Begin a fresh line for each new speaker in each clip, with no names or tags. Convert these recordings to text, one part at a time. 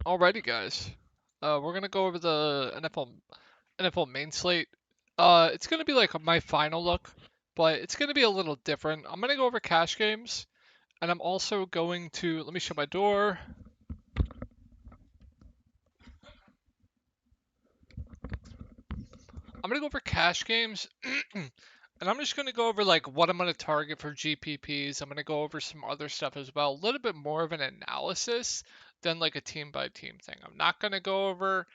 Alrighty, guys. We're gonna go over the NFL main slate. It's gonna be like my final look, but it's gonna be a little different. I'm gonna go over cash games, and I'm also going to let me shut my door. I'm gonna go over cash games, and I'm just gonna go over like what I'm gonna target for GPPs. I'm gonna go over some other stuff as well, a little bit more of an analysis than like a team by team thing. I'm not gonna go over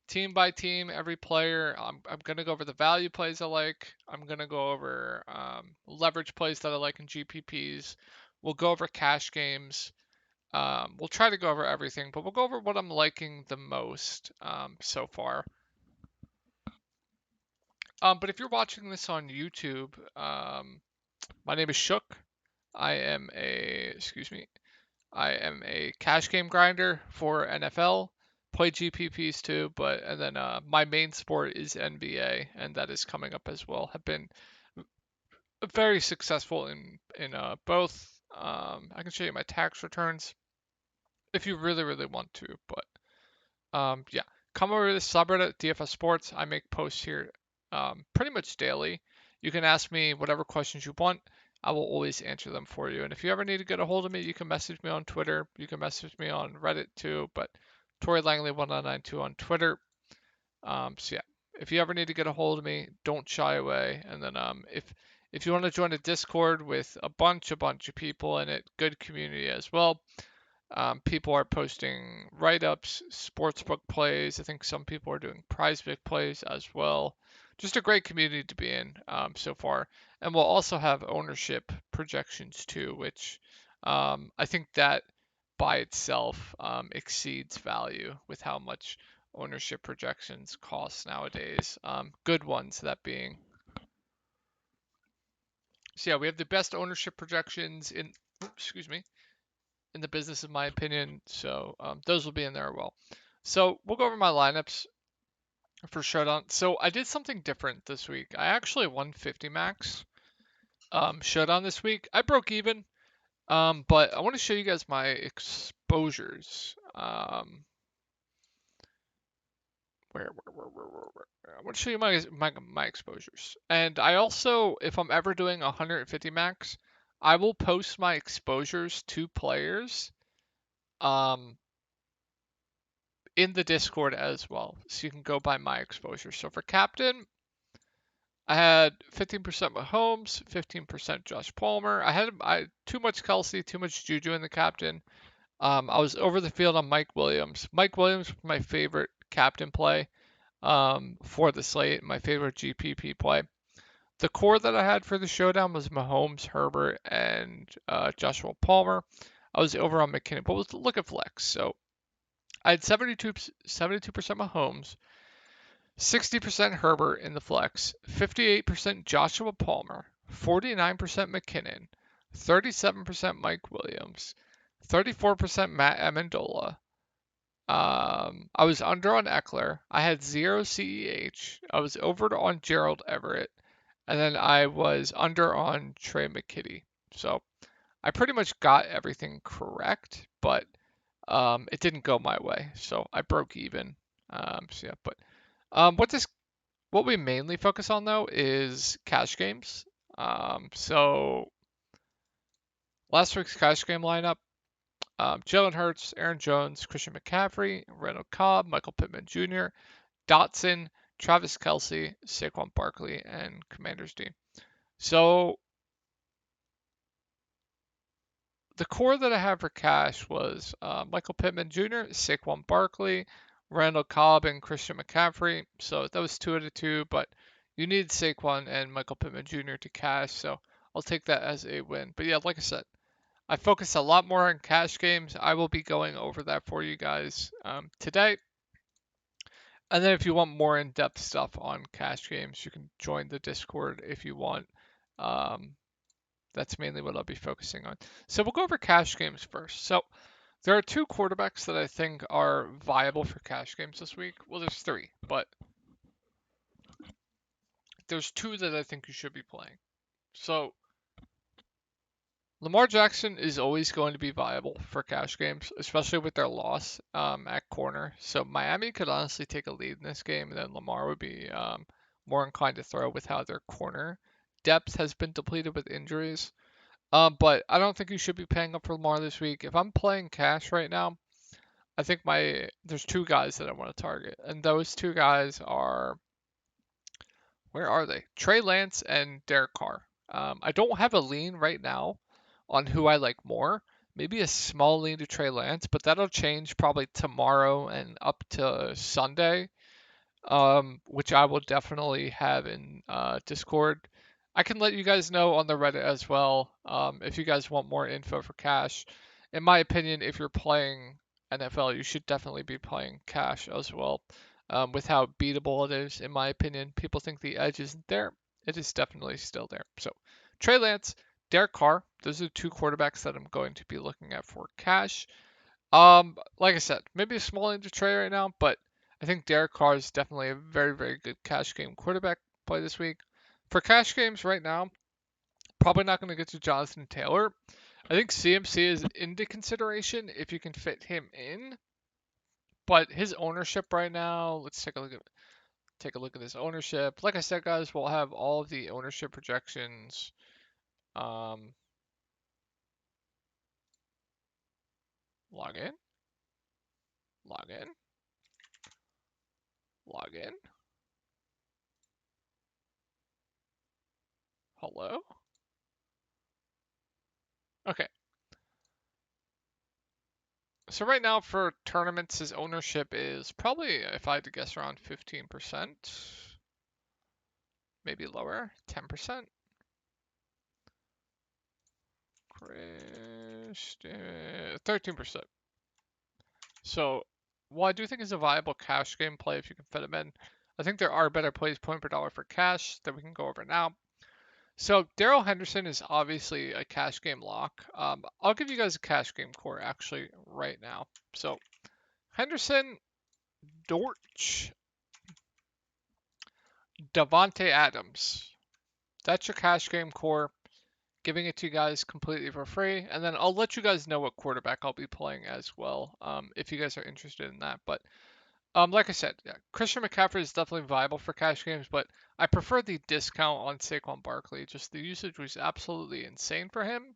team by team, every player. I'm going to go over the value plays I like. I'm going to go over leverage plays that I like in GPPs. We'll go over cash games. We'll try to go over everything, but we'll go over what I'm liking the most so far. But if you're watching this on YouTube, my name is Shook. I am a cash game grinder for NFL. Play GPPs too, but and then my main sport is NBA, and that is coming up as well. Have been very successful in both. I can show you my tax returns if you really want to, but yeah, come over to the subreddit DFS Sports. I make posts here pretty much daily. You can ask me whatever questions you want. I will always answer them for you. And if you ever need to get a hold of me, you can message me on Twitter. You can message me on Reddit too, but Tori Langley 1992 on Twitter. So yeah, if you ever need to get a hold of me, don't shy away. And then if you want to join a Discord with a bunch of people in it, good community as well. People are posting write-ups, sportsbook plays. I think some people are doing prize pick plays as well. Just a great community to be in so far. And we'll also have ownership projections too, which I think that by itself exceeds value with how much ownership projections cost nowadays. Good ones, that being. So yeah, we have the best ownership projections in, excuse me, in the business, in my opinion. So those will be in there as well. So we'll go over my lineups for Showdown. So I did something different this week. I actually won 50 max Showdown this week. I broke even, but I want to show you guys my exposures. Where? I want to show you my exposures. And I also, if I'm ever doing 150 max, I will post my exposures to players. Um, in the Discord as well. So you can go by my exposure. So for captain, I had 15% Mahomes, 15% Josh Palmer. I too much Kelsey, too much Juju in the captain. I was over the field on Mike Williams. Mike Williams was my favorite captain play for the slate, my favorite GPP play. The core that I had for the showdown was Mahomes, Herbert, and Joshua Palmer. I was over on McKinnon, but was look at flex. So I had 72% Mahomes, 60% Herbert in the flex, 58% Joshua Palmer, 49% McKinnon, 37% Mike Williams, 34% Matt Amendola. I was under on Eckler. I had 0 CEH. I was over on Gerald Everett. And then I was under on Trey McKitty. So I pretty much got everything correct, but it didn't go my way. So I broke even. So yeah, but what we mainly focus on though is cash games. So last week's cash game lineup: Jalen Hurts, Aaron Jones, Christian McCaffrey, Randall Cobb, Michael Pittman Jr., Dotson, Travis Kelsey, Saquon Barkley, and Commander's D. So the core that I have for cash was Michael Pittman Jr., Saquon Barkley, Randall Cobb, and Christian McCaffrey. So that was 2 out of 2, but you need Saquon and Michael Pittman Jr. to cash, so I'll take that as a win. But yeah, like I said, I focus a lot more on cash games. I will be going over that for you guys today. And then if you want more in-depth stuff on cash games, you can join the Discord if you want. Um, that's mainly what I'll be focusing on. So we'll go over cash games first. So there are 2 quarterbacks that I think are viable for cash games this week. Well, there's 3, but there's 2 that I think you should be playing. So Lamar Jackson is always going to be viable for cash games, especially with their loss at corner. So Miami could honestly take a lead in this game, and then Lamar would be more inclined to throw with how their corner depth has been depleted with injuries. But I don't think you should be paying up for Lamar this week. If I'm playing cash right now, I think there's two guys that I want to target, and those two guys are where are they? Trey Lance and Derek Carr. I don't have a lean right now on who I like more. Maybe a small lean to Trey Lance, but that'll change probably tomorrow and up to Sunday, which I will definitely have in Discord. I can let you guys know on the Reddit as well if you guys want more info for cash. In my opinion, if you're playing NFL, you should definitely be playing cash as well. With how beatable it is, in my opinion, people think the edge isn't there. It is definitely still there. So, Trey Lance, Derek Carr, those are the two quarterbacks that I'm going to be looking at for cash. Like I said, maybe a small into Trey right now, but I think Derek Carr is definitely a very, very good cash game quarterback play this week. For cash games right now, probably not going to get to Jonathan Taylor. I think CMC is into consideration if you can fit him in, but his ownership right now, let's take a look at his ownership. Like I said, guys, we'll have all of the ownership projections. Um, log in, log in, log in. Hello. Okay. So right now for tournaments, his ownership is probably, if I had to guess, around 15%, maybe lower, 10%. Christian, 13%. So, while I do think it's a viable cash game play if you can fit him in, I think there are better plays point per dollar for cash that we can go over now. So, Daryl Henderson is obviously a cash game lock. I'll give you guys a cash game core actually right now. So, Henderson, Dortch, Davante Adams. That's your cash game core. Giving it to you guys completely for free, and then I'll let you guys know what quarterback I'll be playing as well, if you guys are interested in that. But like I said, yeah, Christian McCaffrey is definitely viable for cash games, but I prefer the discount on Saquon Barkley. Just the usage was absolutely insane for him.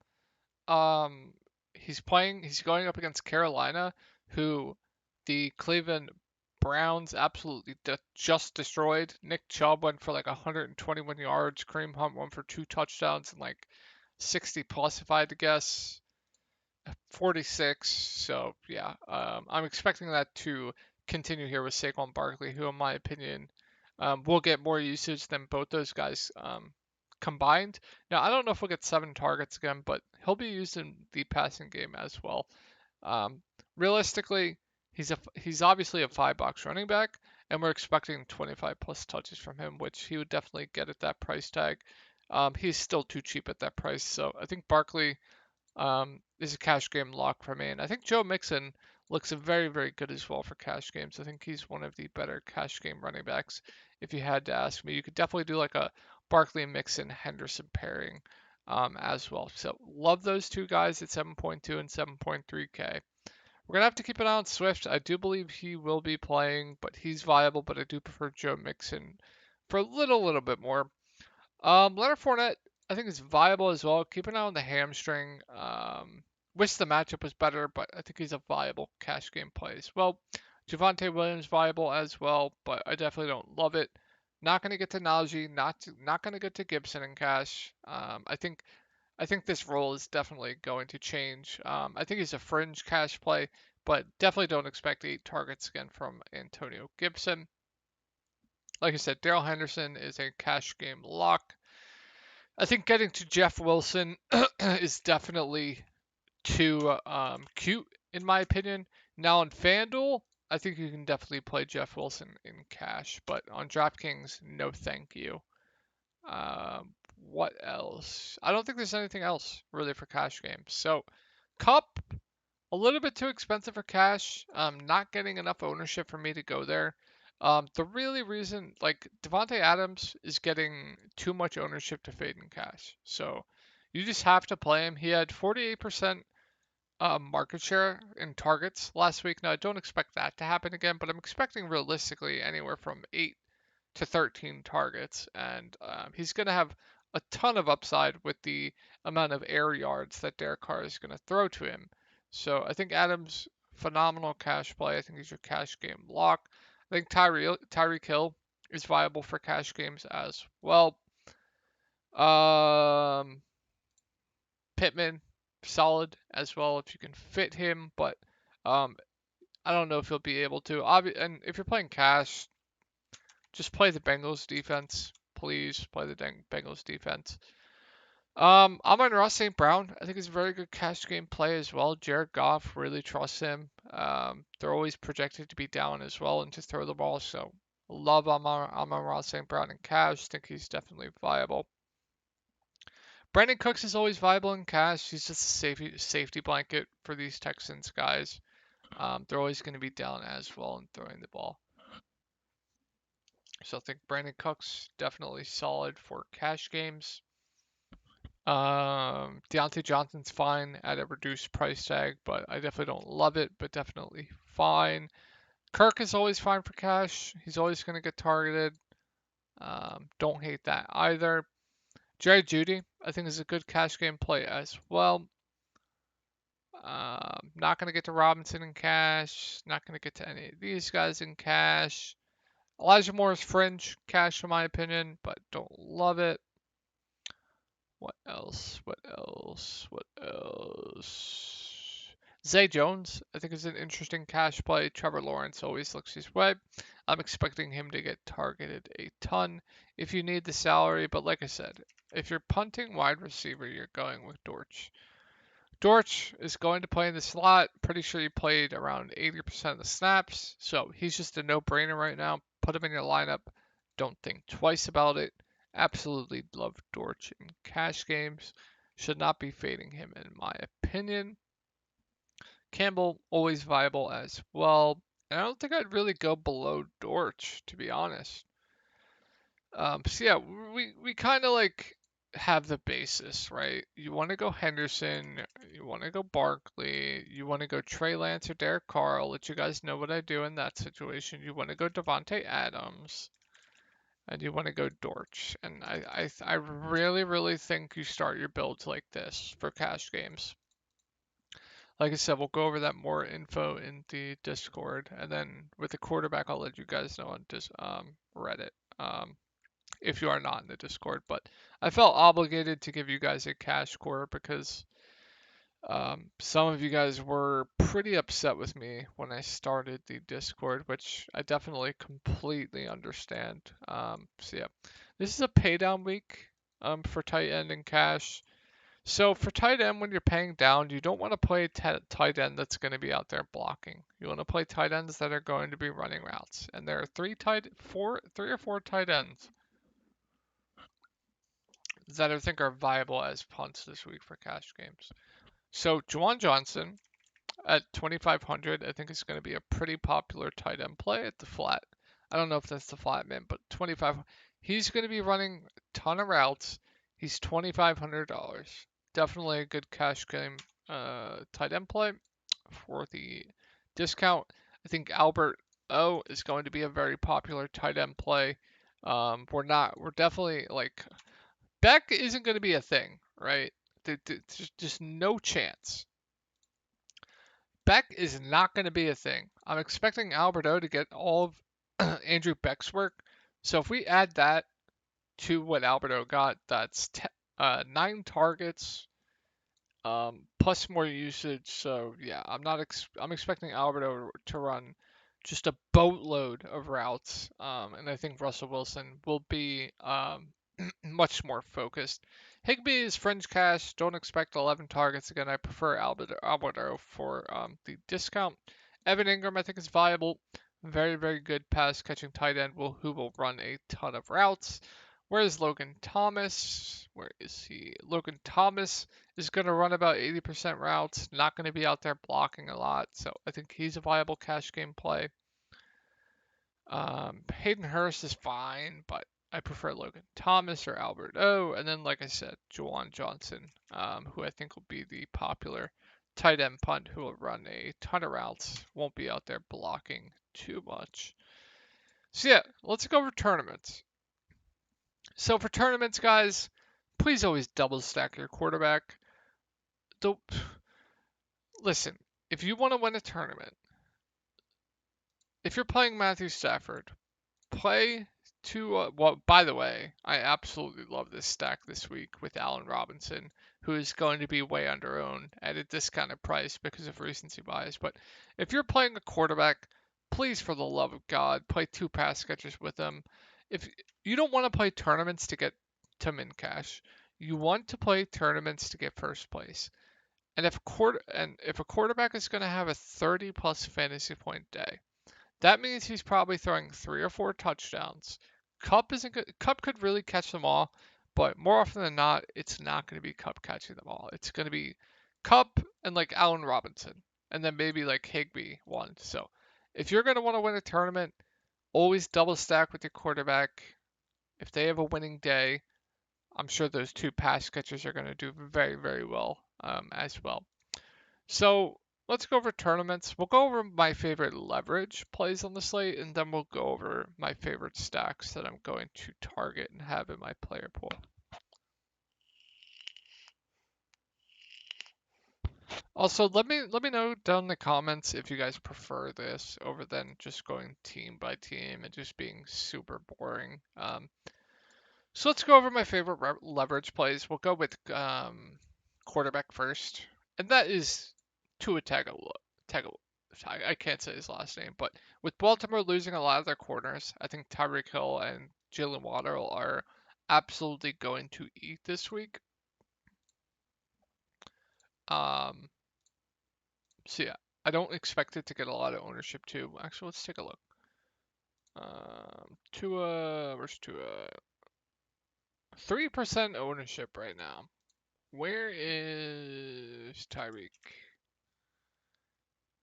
Um, he's going up against Carolina, who the Cleveland Browns absolutely just destroyed. Nick Chubb went for like 121 yards. Kareem Hunt went for 2 touchdowns and like 60 plus, if I had to guess. 46. So yeah, I'm expecting that to continue here with Saquon Barkley, who, in my opinion, will get more usage than both those guys combined. Now I don't know if we'll get 7 targets again, but he'll be used in the passing game as well. Um, Realistically, he's obviously a 5 box running back, and we're expecting 25 plus touches from him, which he would definitely get at that price tag. He's still too cheap at that price, so I think Barkley is a cash game lock for me. And I think Joe Mixon looks very, very good as well for cash games. I think he's one of the better cash game running backs. If you had to ask me, you could definitely do like a Barkley Mixon Henderson pairing as well. So love those two guys at 7.2 and 7.3K. We're gonna have to keep an eye on Swift. I do believe he will be playing, but he's viable. But I do prefer Joe Mixon for a little bit more. Leonard Fournette, I think is viable as well. Keep an eye on the hamstring. Wish the matchup was better, but I think he's a viable cash game play as well. Javonte Williams viable as well, but I definitely don't love it. Not going to get to Najee, not going to get to Gibson in cash. I think this role is definitely going to change. I think he's a fringe cash play, but definitely don't expect 8 targets again from Antonio Gibson. Like I said, Daryl Henderson is a cash game lock. I think getting to Jeff Wilson is definitely too cute, in my opinion. Now on FanDuel, I think you can definitely play Jeff Wilson in cash, but on Draftkings, no thank you. What else? I don't think there's anything else really for cash games. So, Cup, a little bit too expensive for cash. Not getting enough ownership for me to go there. The really reason, like Devonte Adams is getting too much ownership to fade in cash. So You just have to play him. He had 48% market share in targets last week. Now, I don't expect that to happen again, but I'm expecting realistically anywhere from 8 to 13 targets, and he's going to have a ton of upside with the amount of air yards that Derek Carr is going to throw to him. So I think Adams, phenomenal cash play. I think he's your cash game lock. I think Tyreek Hill is viable for cash games as well. Um, Pittman, solid as well if you can fit him, but um, I don't know if he'll be able to. And if you're playing cash, just play the Bengals defense. Please play the Bengals defense. Amon-Ra St. Brown, I think is a very good cash game play as well. Jared Goff, really trusts him. They're always projected to be down as well and to throw the ball, so love Amon-Ra St. Brown in cash. Think he's definitely viable. Brandon Cooks is always viable in cash. He's just a safety blanket for these Texans guys. They're always going to be down as well in throwing the ball. So I think Brandon Cooks definitely solid for cash games. Deontay Johnson's fine at a reduced price tag, but I definitely don't love it, but definitely fine. Kirk is always fine for cash. He's always going to get targeted. Don't hate that either. Jerry Jeudy, I think, is a good cash game play as well. Not going to get to Robinson in cash. Not going to get to any of these guys in cash. Elijah Moore is fringe cash in my opinion, but don't love it. What else? What else? What else? Zay Jones, I think, is an interesting cash play. Trevor Lawrence always looks his way. I'm expecting him to get targeted a ton if you need the salary, but like I said, if you're punting wide receiver, you're going with Dortch. Dortch is going to play in the slot. Pretty sure he played around 80% of the snaps, so he's just a no-brainer right now. Put him in your lineup. Don't think twice about it. Absolutely love Dortch in cash games. Should not be fading him in my opinion. Campbell, always viable as well. And I don't think I'd really go below Dortch, to be honest. So yeah, we kind of like have the basis, right? You want to go Henderson, you want to go Barkley, you want to go Trey Lance or Derek Carr. I'll let you guys know what I do in that situation. You want to go Devontae Adams, and you want to go Dortch. And I really, really think you start your builds like this for cash games. Like I said, we'll go over that more info in the Discord, and then with the quarterback, I'll let you guys know on Reddit. If you are not in the Discord, but I felt obligated to give you guys a cash core because some of you guys were pretty upset with me when I started the Discord, which I definitely completely understand. So yeah, this is a paydown week for tight end and cash. So for tight end, when you're paying down, you don't want to play tight end that's going to be out there blocking. You want to play tight ends that are going to be running routes, and there are three or four tight ends that I think are viable as punts this week for cash games. So Juwan Johnson at 2,500, I think is going to be a pretty popular tight end play at the flat. I don't know if that's the flat min, but 25. He's going to be running a ton of routes. He's $2,500. Definitely a good cash game tight end play for the discount. I think Albert O is going to be a very popular tight end play. We're definitely like Beck isn't going to be a thing, right? There's just no chance. Beck is not going to be a thing. I'm expecting Alberto to get all of Andrew Beck's work. So if we add that to what Alberto got, that's 9 targets, plus more usage. So yeah, I'm expecting Alberto to run just a boatload of routes, and I think Russell Wilson will be much more focused. Higbee is fringe cash. Don't expect 11 targets again. I prefer Alberto for the discount. Evan Ingram, I think, is viable. Very, very good pass catching tight end who will run a ton of routes. Where's Logan Thomas? Where is he? Logan Thomas is going to run about 80% routes. Not going to be out there blocking a lot. So I think he's a viable cash game play. Hayden Hurst is fine, but I prefer Logan Thomas or Albert O. And then, like I said, Juwan Johnson, who I think will be the popular tight end punt who will run a ton of routes, won't be out there blocking too much. So yeah, let's go over tournaments. So for tournaments, guys, please always double stack your quarterback. Don't listen. If you want to win a tournament, if you're playing Matthew Stafford, play to well, by the way, I absolutely love this stack this week with Allen Robinson, who is going to be way under owned at a discounted price because of recency bias. But if you're playing a quarterback, please, for the love of God, play two pass catchers with him. If you don't want to play tournaments to get to min cash, you want to play tournaments to get first place. And if a quarterback is going to have a 30 plus fantasy point day, that means he's probably throwing 3 or 4 touchdowns. Cup could really catch them all, but more often than not, it's not going to be Cup catching them all. It's going to be Cup and like Allen Robinson, and then maybe like Higbee one. So if you're going to want to win a tournament, always double stack with your quarterback. If they have a winning day, I'm sure those two pass catchers are going to do very, very well as well. So let's go over tournaments. We'll go over my favorite leverage plays on the slate, and then we'll go over my favorite stacks that I'm going to target and have in my player pool. Also, let me know down in the comments if you guys prefer this over than just going team by team and just being super boring. So let's go over my favorite leverage plays. We'll go with quarterback first, and that is Tua Tagovailoa. I can't say his last name, but with Baltimore losing a lot of their corners, I think Tyreek Hill and Jalen Waddle are absolutely going to eat this week. Um, so yeah, I don't expect it to get a lot of ownership too. Actually, let's take a look. Where's Tua? 3% ownership right now. Where is Tyreek?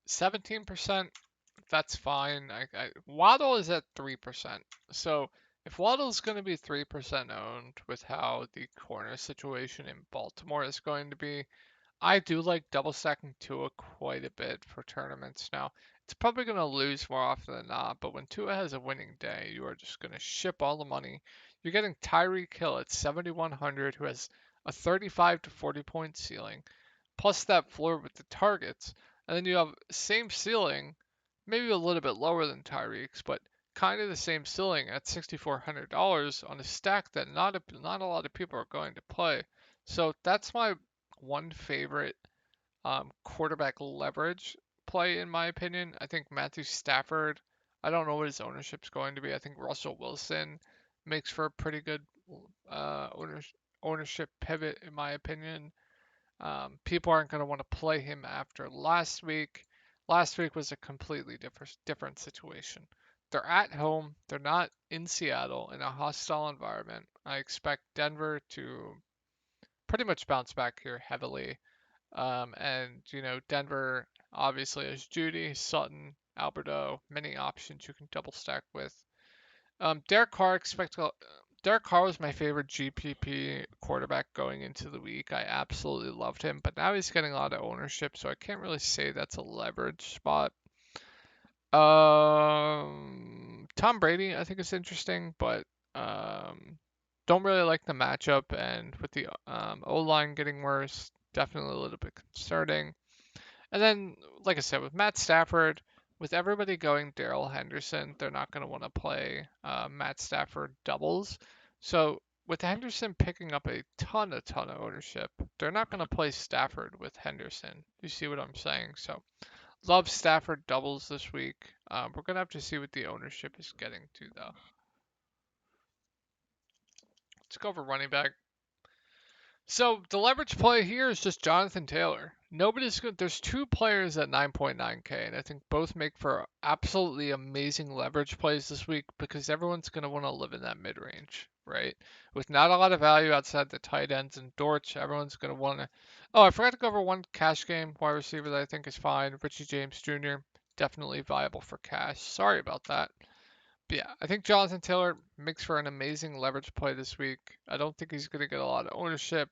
17%. That's fine. Waddle is at 3%. So if Waddle's going to be 3% owned with how the corner situation in Baltimore is going to be, I do like double stacking Tua quite a bit for tournaments. Now, it's probably going to lose more often than not, but when Tua has a winning day, you are just going to ship all the money. You're getting Tyreek Hill at 7,100, who has a 35 to 40 point ceiling, plus that floor with the targets. And then you have same ceiling, maybe a little bit lower than Tyreek's, but kind of the same ceiling at $6,400 on a stack that not a lot of people are going to play. So that's my one favorite quarterback leverage play in my opinion. I think Matthew Stafford. I don't know what his ownership's going to be. I think Russell Wilson makes for a pretty good uh, ownership pivot in my opinion. People aren't going to want to play him after last week. Last week was a completely different situation. They're at home. They're not in Seattle in a hostile environment. I expect Denver to pretty much bounce back here heavily. And Denver obviously has Judy, Sutton, Alberto, many options you can double stack with. Derek Carr Derek Carr was my favorite GPP quarterback going into the week. I absolutely loved him, but now he's getting a lot of ownership, so I can't really say that's a leverage spot. Tom Brady, I think is interesting, but don't really like the matchup, and with the O line getting worse, definitely a little bit concerning. And then, like I said, with Matt Stafford, with everybody going Darrell Henderson, they're not going to want to play Matt Stafford doubles. So with Henderson picking up a ton of ownership, they're not going to play Stafford with Henderson. You see what I'm saying? So love Stafford doubles this week. We're going to have to see what the ownership is getting to, though. Let's go over running back. So the leverage play here is just Jonathan Taylor. Nobody's good. There's two players at 9.9K, and I think both make for absolutely amazing leverage plays this week because everyone's going to want to live in that mid range, right? With not a lot of value outside the tight ends and Dortch, everyone's going to want to. Oh, I forgot to go over one cash game wide receiver that I think is fine. Richie James Jr. Definitely viable for cash. Sorry about that. But yeah, I think Jonathan Taylor makes for an amazing leverage play this week. I don't think he's going to get a lot of ownership.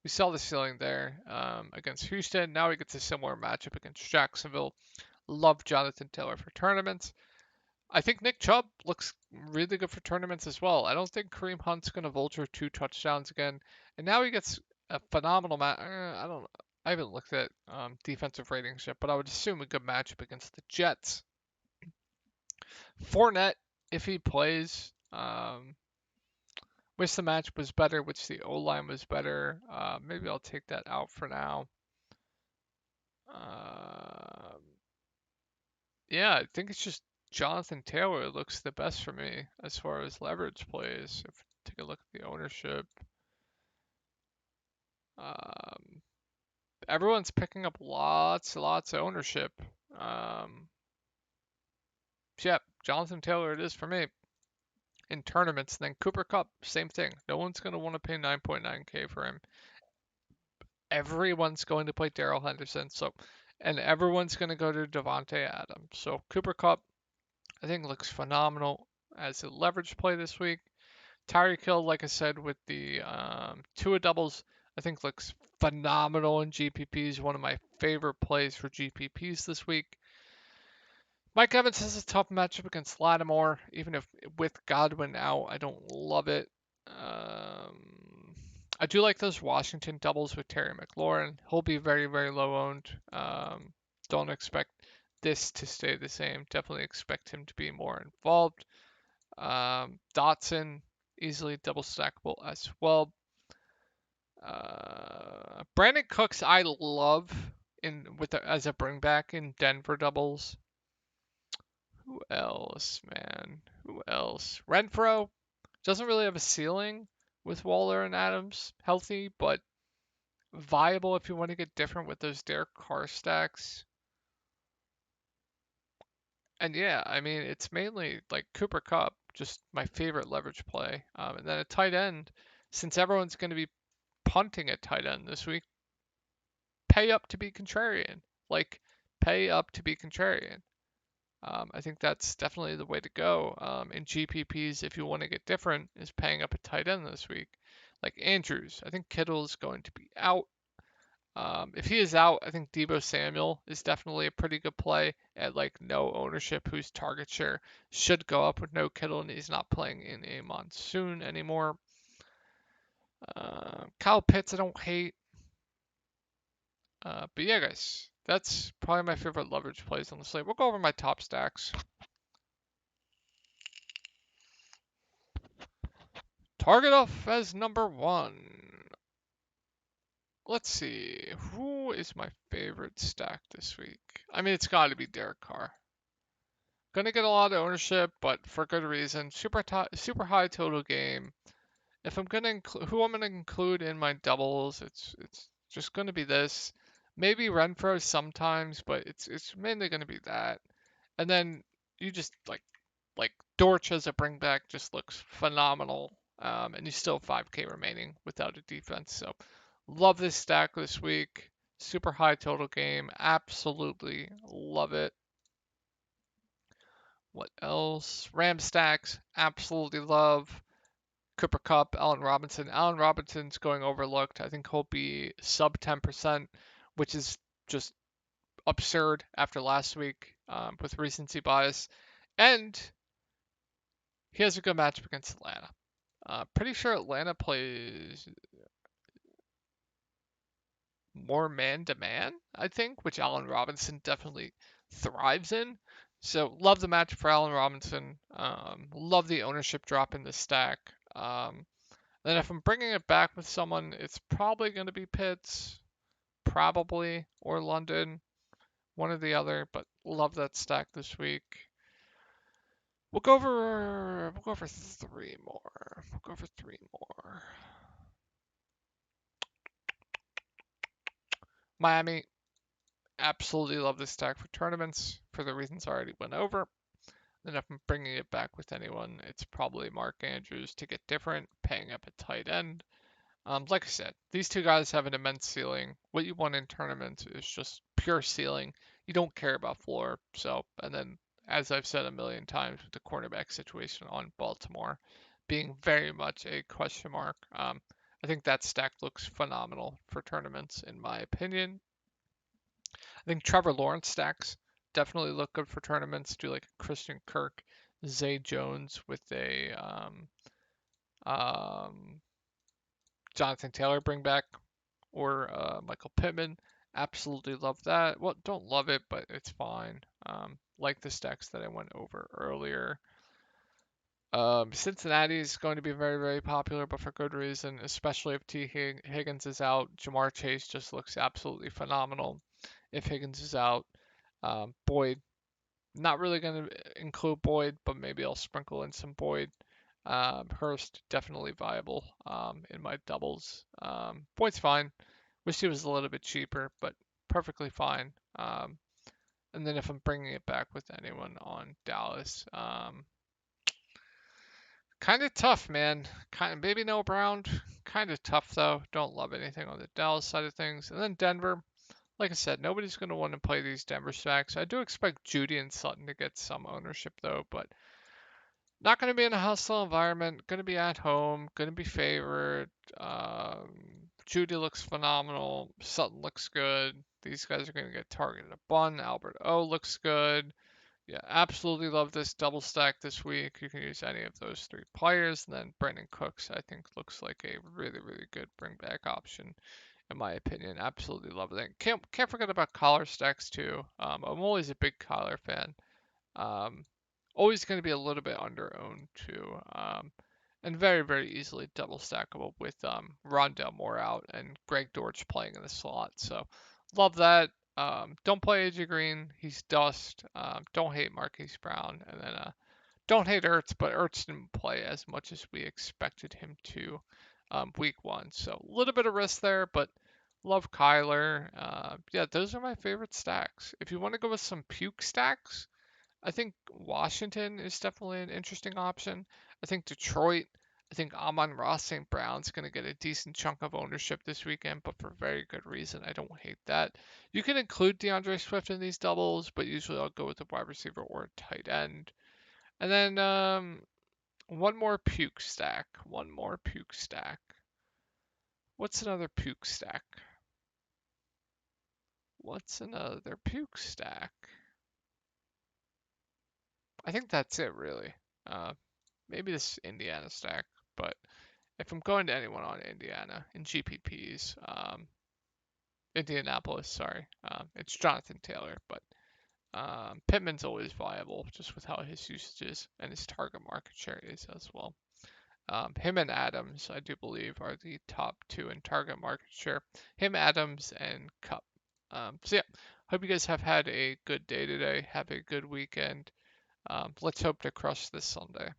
We saw the ceiling there against Houston. Now he gets a similar matchup against Jacksonville. Love Jonathan Taylor for tournaments. I think Nick Chubb looks really good for tournaments as well. I don't think Kareem Hunt's going to vulture 2 touchdowns again. And now he gets a phenomenal match. I don't know. I haven't looked at defensive ratings yet, but I would assume a good matchup against the Jets. Fournette, if he plays, wish the match was better, which the O line was better. Maybe I'll take that out for now. Um, yeah, I think it's just Jonathan Taylor looks the best for me as far as leverage plays. If take a look at the ownership, um, everyone's picking up lots of ownership. Um, yeah, Jonathan Taylor it is for me in tournaments. And then Cooper Cup, same thing. No one's going to want to pay 9.9K for him. Everyone's going to play Daryl Henderson. So, and everyone's going to go to Devontae Adams. So Cooper Cup, I think looks phenomenal as a leverage play this week. Tyreek Hill, like I said, with the Tua doubles, I think looks phenomenal in GPPs. One of my favorite plays for GPPs this week. Mike Evans has a tough matchup against Lattimore, even if with Godwin out, I don't love it. I do like those Washington doubles with Terry McLaurin. He'll be very low owned. Don't expect this to stay the same. Definitely expect him to be more involved. Dotson, easily double stackable as well. Brandon Cooks, I love as a bring back in Denver doubles. Who else, man? Who else? Renfro doesn't really have a ceiling with Waller and Adams healthy, but viable if you want to get different with those Derek Carr stacks. And yeah, I mean, it's mainly like Cooper Cup, just my favorite leverage play. And then a tight end, since everyone's going to be punting at tight end this week, pay up to be contrarian. Like, pay up to be contrarian. I think that's definitely the way to go. In GPPs, if you want to get different, is paying up a tight end this week. Like Andrews, I think Kittle is going to be out. If he is out, I think Deebo Samuel is definitely a pretty good play at like no ownership, whose target share should go up with no Kittle, and he's not playing in a monsoon anymore. Kyle Pitts, I don't hate. But yeah, guys, that's probably my favorite leverage plays on the slate. We'll go over my top stacks. Target off as number 1. Let's see. Who is my favorite stack this week? I mean, it's got to be Derek Carr. Gonna get a lot of ownership, but for good reason. Super high total game. If I'm gonna who I'm gonna include in my doubles, it's just gonna be this. Maybe Renfro sometimes, but it's mainly gonna be that. And then you just like Dortch as a bring back just looks phenomenal. And you still have 5K remaining without a defense. So love this stack this week. Super high total game. Absolutely love it. What else? Ram stacks. Absolutely love. Cooper Cup, Allen Robinson. Allen Robinson's going overlooked. I think he'll be sub 10%, which is just absurd after last week with recency bias. And he has a good matchup against Atlanta. Pretty sure Atlanta plays more man to man, I think, which Allen Robinson definitely thrives in. So love the match for Allen Robinson. Love the ownership drop in the stack. Then if I'm bringing it back with someone, it's probably going to be Pitts, probably, or London, one or the other. But love that stack this week. We'll go over 3 more. We'll go over 3 more. Miami, absolutely love this stack for tournaments for the reasons I already went over. Then if I'm bringing it back with anyone, it's probably Mark Andrews to get different, paying up a tight end. Like I said, these two guys have an immense ceiling. What you want in tournaments is just pure ceiling. You don't care about floor. So, and then as I've said a million times, with the quarterback situation on Baltimore being very much a question mark. I think that stack looks phenomenal for tournaments, in my opinion. I think Trevor Lawrence stacks definitely look good for tournaments. Do like a Christian Kirk, Zay Jones with a um, Jonathan Taylor bring back, or Michael Pittman. Absolutely love that. Well, don't love it, but it's fine. Like the stacks that I went over earlier. Cincinnati is going to be very, very popular, but for good reason, especially if Higgins is out. Jamar Chase just looks absolutely phenomenal if Higgins is out. Boyd, not really going to include Boyd, but maybe I'll sprinkle in some Boyd. Hurst, definitely viable in my doubles. Boyd's fine. Wish he was a little bit cheaper, but perfectly fine. And then if I'm bringing it back with anyone on Dallas, kind of tough, man. Kind of maybe no Brown. Kind of tough though. Don't love anything on the Dallas side of things. And then Denver. Like I said, nobody's going to want to play these Denver stacks. I do expect Judy and Sutton to get some ownership though, but not going to be in a hostile environment. Going to be at home. Going to be favored. Judy looks phenomenal. Sutton looks good. These guys are going to get targeted a bun. Albert O looks good. Yeah, absolutely love this double stack this week. You can use any of those three players. And then Brandon Cooks, I think, looks like a really, really good bring back option, in my opinion. Absolutely love it. Can't forget about collar stacks too. I'm always a big collar fan. Um, Always going to be a little bit under owned too. And very, very easily double stackable with Rondell Moore out and Greg Dortch playing in the slot. So love that. Don't play AJ Green. He's dust. Don't hate Marquise Brown. And then don't hate Ertz, but Ertz didn't play as much as we expected him to week one. So a little bit of risk there, but love Kyler. Yeah, those are my favorite stacks. If you want to go with some puke stacks, I think Washington is definitely an interesting option. I think Detroit, I think Amon-Ra St. Brown's going to get a decent chunk of ownership this weekend, but for very good reason. I don't hate that. You can include DeAndre Swift in these doubles, but usually I'll go with a wide receiver or a tight end. And then one more puke stack. One more puke stack. What's another puke stack? What's another puke stack? I think that's it, really. Maybe this Indiana stack, but if I'm going to anyone on Indiana in GPPs, Indianapolis, sorry, it's Jonathan Taylor, but Pittman's always viable just with how his usage is and his target market share is as well. Him and Adams, I do believe, are the top two in target market share. Him, Adams, and Cup. So yeah, hope you guys have had a good day today. Have a good weekend. Let's hope to crush this Sunday.